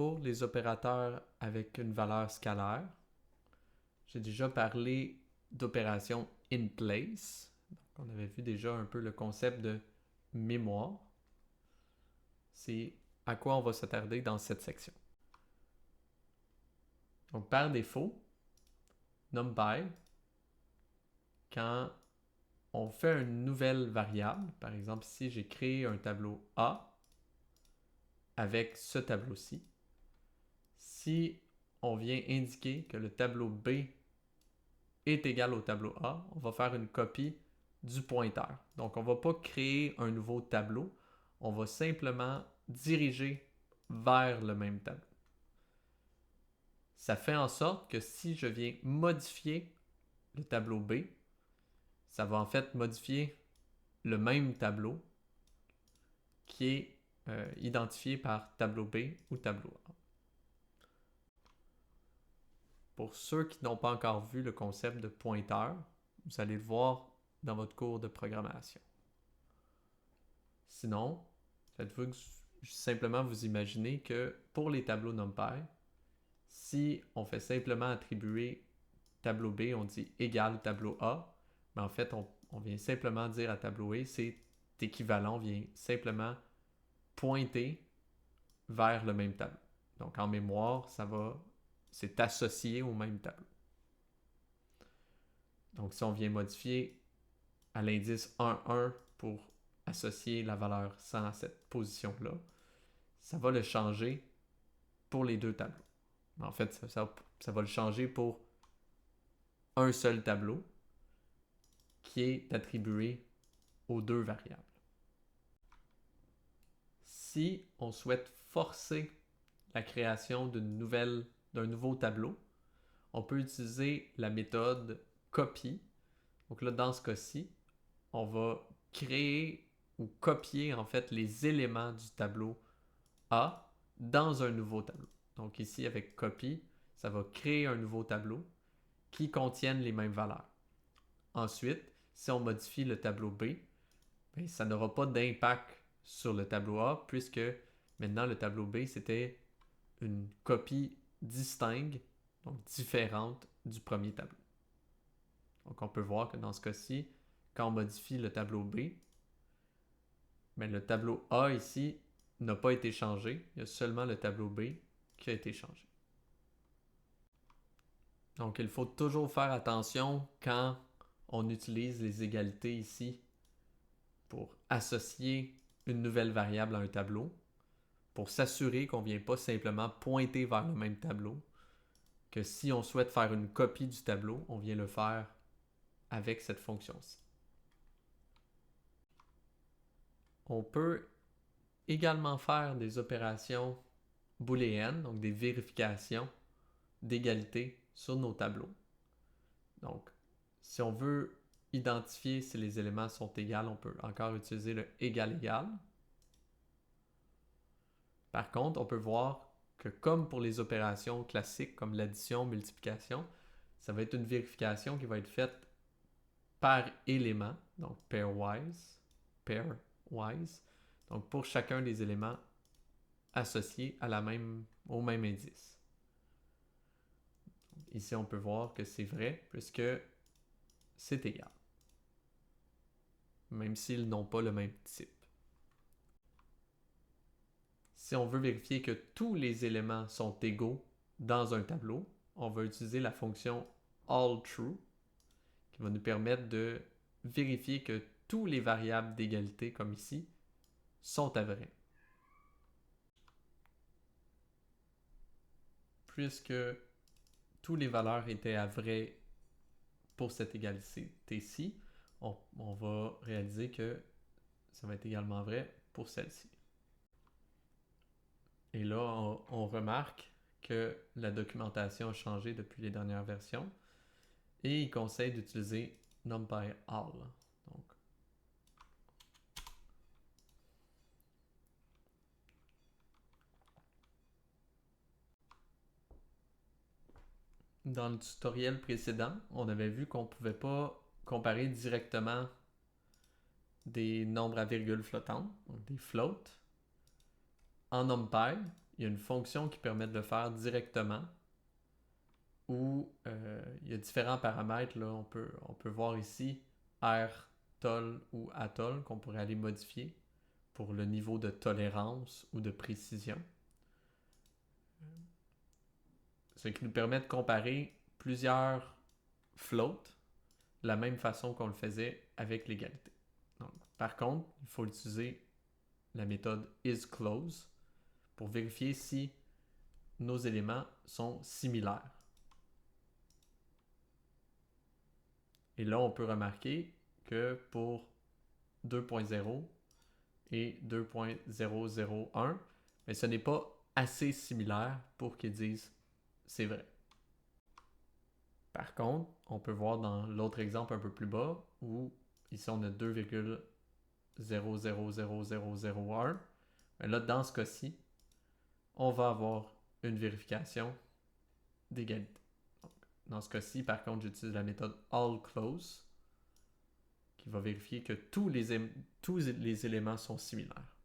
pour les opérateurs avec une valeur scalaire. J'ai déjà parlé d'opération in place. Donc, on avait vu déjà un peu le concept de mémoire. C'est à quoi on va s'attarder dans cette section. Donc, par défaut, NumPy, quand on fait une nouvelle variable, par exemple ici j'ai créé un tableau A avec ce tableau-ci, si on vient indiquer que le tableau B est égal au tableau A, on va faire une copie du pointeur. Donc on ne va pas créer un nouveau tableau, on va simplement diriger vers le même tableau. Ça fait en sorte que si je viens modifier le tableau B, ça va en fait modifier le même tableau qui est identifié par tableau B ou tableau A. Pour ceux qui n'ont pas encore vu le concept de pointeur, vous allez le voir dans votre cours de programmation. Sinon, faites-vous simplement vous imaginer que pour les tableaux NumPy, si on fait simplement attribuer tableau B, on dit égal tableau A, mais en fait, on vient simplement dire à tableau A, c'est équivalent, on vient simplement pointer vers le même tableau. Donc en mémoire, c'est associé au même tableau. Donc si on vient modifier à l'indice 1,1 pour associer la valeur 100 à cette position-là, ça va le changer pour les deux tableaux. En fait, ça va le changer pour un seul tableau qui est attribué aux deux variables. Si on souhaite forcer la création d'un nouveau tableau, on peut utiliser la méthode copy. Donc là, dans ce cas-ci, on va créer ou copier en fait les éléments du tableau A dans un nouveau tableau. Donc ici, avec copy, ça va créer un nouveau tableau qui contienne les mêmes valeurs. Ensuite, si on modifie le tableau B, bien, ça n'aura pas d'impact sur le tableau A puisque maintenant le tableau B, c'était une copie distincte, donc différente du premier tableau. Donc on peut voir que dans ce cas-ci, quand on modifie le tableau B, bien, le tableau A ici n'a pas été changé. Il y a seulement le tableau B qui a été changé. Donc il faut toujours faire attention quand on utilise les égalités ici pour associer une nouvelle variable à un tableau, pour s'assurer qu'on ne vient pas simplement pointer vers le même tableau, que si on souhaite faire une copie du tableau, on vient le faire avec cette fonction-ci. On peut également faire des opérations booléennes, donc des vérifications d'égalité sur nos tableaux. Donc, si on veut identifier si les éléments sont égaux, on peut encore utiliser le égal-égal. Par contre, on peut voir que comme pour les opérations classiques comme l'addition, multiplication, ça va être une vérification qui va être faite par élément, donc pairwise. Donc pour chacun des éléments associés au même indice. Ici, on peut voir que c'est vrai puisque c'est égal, même s'ils n'ont pas le même type. Si on veut vérifier que tous les éléments sont égaux dans un tableau, on va utiliser la fonction allTrue qui va nous permettre de vérifier que tous les variables d'égalité, comme ici, sont avérées. Puisque toutes les valeurs étaient vraies pour cette égalité-ci, on va réaliser que ça va être également vrai pour celle-ci. Et là, on remarque que la documentation a changé depuis les dernières versions et il conseille d'utiliser NumPy All. Donc, dans le tutoriel précédent, on avait vu qu'on ne pouvait pas comparer directement des nombres à virgule flottantes, donc des floats. En NumPy, il y a une fonction qui permet de le faire directement où il y a différents paramètres. Là, on peut voir ici R-tol ou atol qu'on pourrait aller modifier pour le niveau de tolérance ou de précision. Ce qui nous permet de comparer plusieurs floats de la même façon qu'on le faisait avec l'égalité. Donc, par contre, il faut utiliser la méthode isClose pour vérifier si nos éléments sont similaires. Et là, on peut remarquer que pour 2.0 et 2.001, mais ce n'est pas assez similaire pour qu'ils disent c'est vrai. Par contre, on peut voir dans l'autre exemple un peu plus bas où ici on a 2,000001. Mais là, dans ce cas-ci, on va avoir une vérification d'égalité. Dans ce cas-ci, par contre, j'utilise la méthode allClose qui va vérifier que tous les éléments sont similaires.